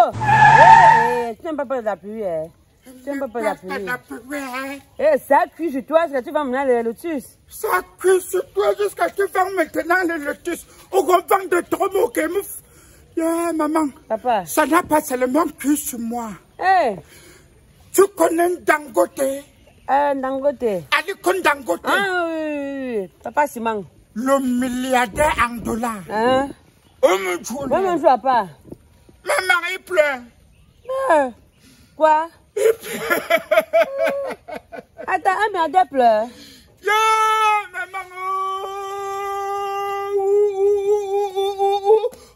Oh! Tu n'aimes pas peur de la pluie, hein? Tu n'aimes pas peur de la pluie. Eh, ça cuit sur toi jusqu'à tu vas mener le lotus. Ça cuit sur toi jusqu'à tu vas maintenant le lotus. Au grand vent de trop mots yeah, maman. Papa. Ça n'a pas seulement cuit sur moi. Eh! Tu connais Dangote? Dangote. Aliko Dangote. Ah oui. Papa Simon. Le milliardaire en dollars. Hein? Maman ne joue pas. Maman, il pleure. Quoi? Il pleure. Attends, un milliardaire pleure. Maman.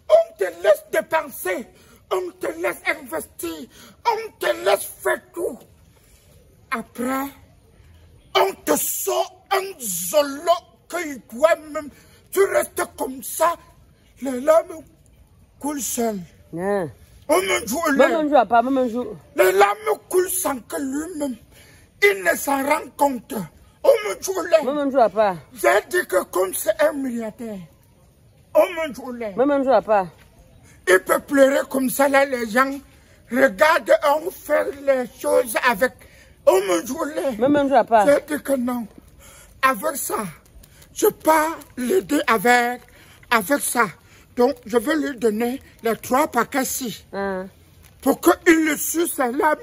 On te laisse dépenser. On te laisse investir. On te laisse faire tout. Après, on te sort un zolo que toi-même, tu restes comme ça. Les larmes coulent seules. Non. Maman joue. Maman joue pas, maman joue. Les larmes coulent sans que lui-même, il ne s'en rend compte. Maman joue. Maman joue pas. J'ai dit que comme c'est un milliardaire, maman joue. Maman joue pas. Il peut pleurer comme ça, là, les gens regardent, on fait les choses avec. Maman joue. Maman joue pas. J'ai dit que non. Avec ça, je peux l'aider avec ça. Donc, je vais lui donner les 3 paquets-ci. Pour qu'il le suce ses larmes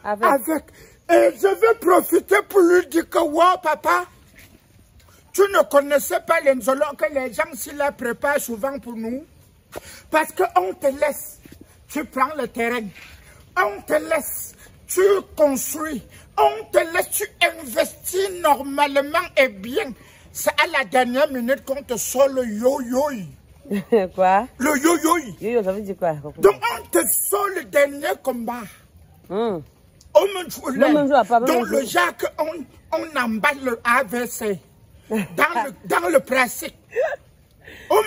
avec. Et je vais profiter pour lui dire que, wow, papa, tu ne connaissais pas les nzolons que les gens s'y les préparent souvent pour nous. Parce qu'on te laisse, tu prends le terrain. On te laisse, tu construis. On te laisse, tu investis normalement et bien. C'est à la dernière minute qu'on te sort le yo-yo. Quoi? Le yo-yo. Yo-yo, ça veut dire quoi? Donc on te sort le dernier combat. Donc le genre on emballe le AVC dans le plastique. On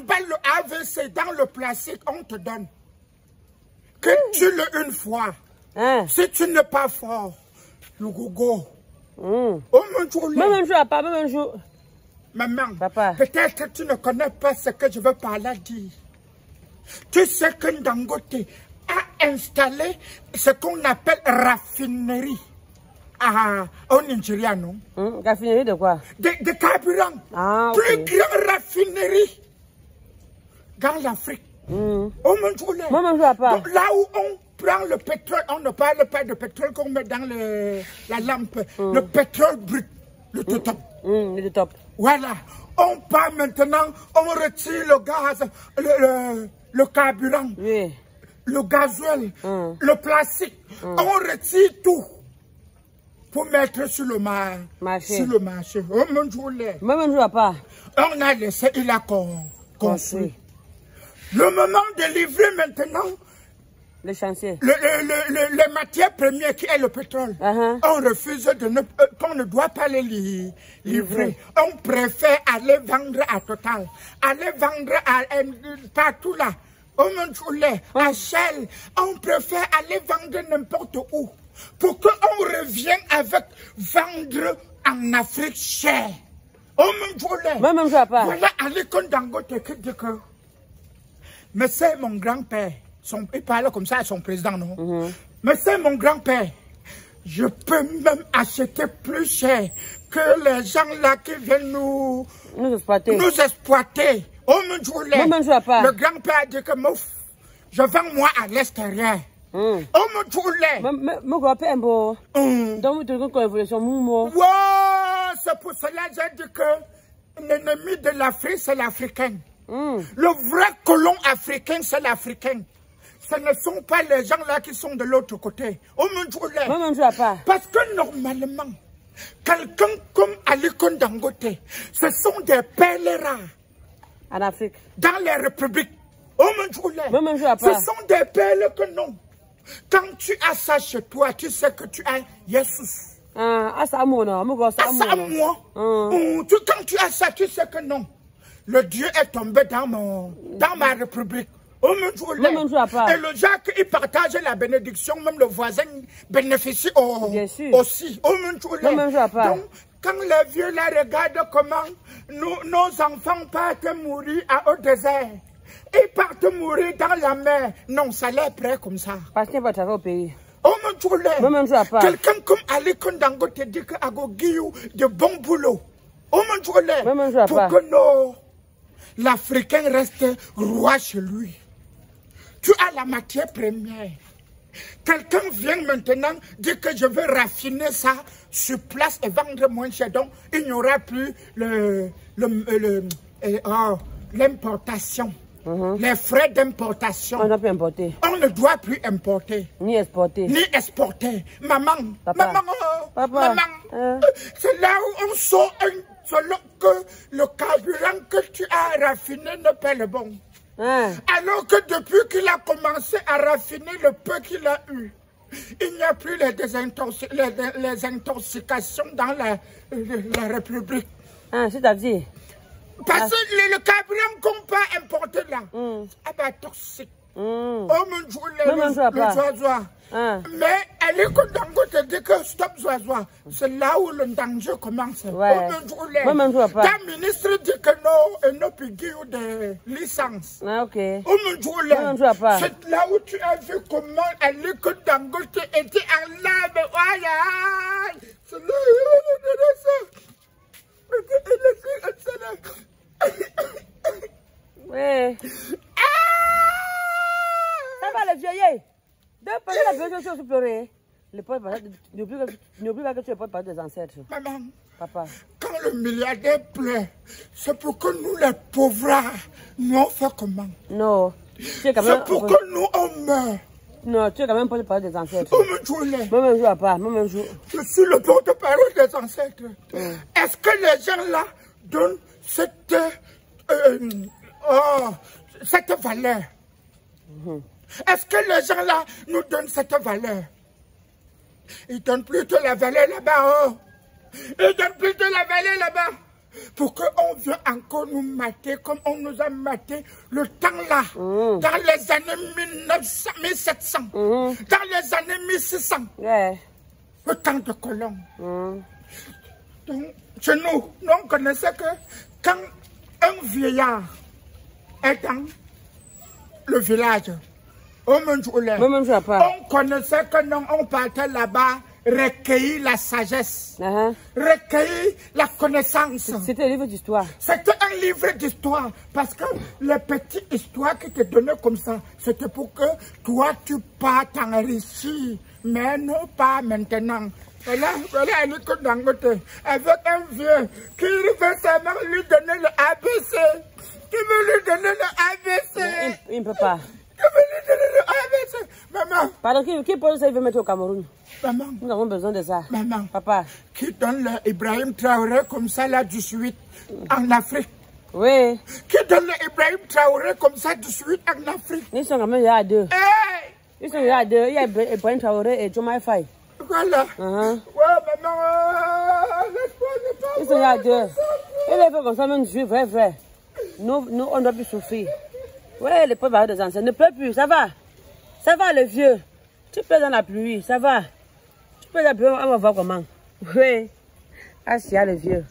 emballe le AVC dans le plastique, on te donne. Que tu le une fois. Si tu n'es pas fort, le gogo. Maman joue pas, maman joue. Maman, peut-être que tu ne connais pas ce que je veux par là dire. Tu sais que Dangote a installé ce qu'on appelle raffinerie au Nigeria, non? Raffinerie de quoi? De carburant. Plus grande raffinerie dans l'Afrique. Maman joue pas. Donc, là où on prend le pétrole, on ne parle pas de pétrole qu'on met dans la lampe. Le pétrole brut, le top. Le top. Voilà. On part maintenant, on retire le gaz, le carburant, le gasoil, le plastique. On retire tout pour mettre sur le marché. Sur le marché. Maman joue pas. On a laissé, il a construit. Le moment de livrer maintenant, le chantier. Les matières premières qui est le pétrole. On refuse qu'on ne doit pas les livrer. On préfère aller vendre à Total. Aller vendre partout là. À Shell. On préfère aller vendre n'importe où. Pour qu'on revienne avec vendre en Afrique cher. Maman joue pas. Voilà Aliko Dangote qui dit que. Mais c'est mon grand-père. Il parle comme ça à son président, non? Mais c'est mon grand-père. Je peux même acheter plus cher que les gens là qui viennent nous exploiter. Le grand-père a dit que je vends moi à l'extérieur. Mon grand-père est beau. Donc, vous avez évolution, mon c'est pour cela que j'ai dit que l'ennemi de l'Afrique, c'est l'Africain. Le vrai colon africain, c'est l'Africain. Ce ne sont pas les gens là qui sont de l'autre côté. Parce que normalement, quelqu'un comme Aliko Dangote, ce sont des pèlerins. En Afrique. Dans les républiques. Ce sont des pèlerins que non. Quand tu as ça chez toi, tu sais que tu as Jesus. Quand tu as ça, tu sais que non. Le Dieu est tombé dans ma république. Et le Jacques, il partage la bénédiction, même le voisin bénéficie aussi. Donc, quand les vieux là regardent comment nos enfants partent mourir au désert, Ils partent mourir dans la mer. Non, ça l'est prêt comme ça. Parce qu'il va travailler au pays. Oh mon Dieu, même je pas. Quelqu'un comme Ali Kondango te dit que Agogiou de bon boulot. Oh mon Dieu, même je pour pas. que non, l'Africain reste roi chez lui. Tu as la matière première. Quelqu'un vient maintenant dire que je veux raffiner ça sur place et vendre moins cher. Donc, il n'y aura plus l'importation. Les frais d'importation. On ne peut importer. On ne doit plus importer. Ni exporter. Ni exporter. Maman. Papa. Maman. Papa. Maman. C'est là où on sort selon que le carburant que tu as raffiné n'est pas le bon. Alors que depuis qu'il a commencé à raffiner le peu qu'il a eu, il n'y a plus les intoxications dans la République. C'est-à-dire? Parce que le carburant qu'on peut importer là, c'est toxique. Oh mon Dieu, le zoazoa. Mais elle est contente te dit que stop zoazoa. C'est là où le danger commence. Ouais. Oh mon Dieu, ta ministre dit que non, elle n'a plus de licence. Ah, ok. Oh mon Dieu, c'est là où tu as vu comment elle est contente était en larmes. Aïe, aïe. C'est là oui. Ça va le vieillir. De parler la vieille chose pleurer. N'oublie pas que tu ne peux pas parler des ancêtres. Maman. Papa. Quand le milliardaire pleure, c'est pour que nous les pauvres, nous on fait comment? Non. C'est pour que nous on meurt. Non, tu es quand même pas parler des ancêtres. Oh mon Dieu. Même jour pas, même jour. Je suis le porte-parole des ancêtres. Est-ce que les gens là donnent cette valeur? Est-ce que les gens là nous donnent cette valeur? Ils donnent plutôt la valeur là-bas. Oh. Ils donnent plutôt la valeur là-bas. Pour qu'on vienne encore nous mater comme on nous a maté le temps là. Dans les années 1700. Dans les années 1600. Le temps de colons. Donc, chez nous, on connaissait que quand un vieillard est dans le village, on connaissait que non, on partait là-bas recueillir la sagesse, recueillir la connaissance. C'était un livre d'histoire. C'était un livre d'histoire parce que les petites histoires qui te donnaient comme ça, c'était pour que toi tu pas t'enrichir, mais non pas maintenant. Voilà, elle est comme Dangote, avec un vieux qui veut seulement lui donner le ABC. Qui veut lui donner le ABC. Il ne peut pas. Qui veut lui donner le ABC. Maman. Pardon, qui pose ça, il veut mettre au Cameroun? Maman. Nous avons besoin de ça. Maman. Papa. Qui donne le Ibrahim Traoré comme ça là du suite en Afrique. Oui. Qui donne le Ibrahim Traoré comme ça du suite en Afrique. Ils sont quand même là à deux. Hey. Ils sont là à deux. Il y a Ibrahim Traoré et Diomaye Faye. Voilà. Ouais, maman. Ils sont là à deux. Et les fait comme ça, même Dieu, vrai. Nous, on doit plus souffrir. Ouais, les pauvres des anciens ne pleurent plus, ça va. Ça va, le vieux. Tu pleures dans la pluie, ça va. Tu pleures dans la pluie, on va voir comment. Oui. Ah, c'est le vieux.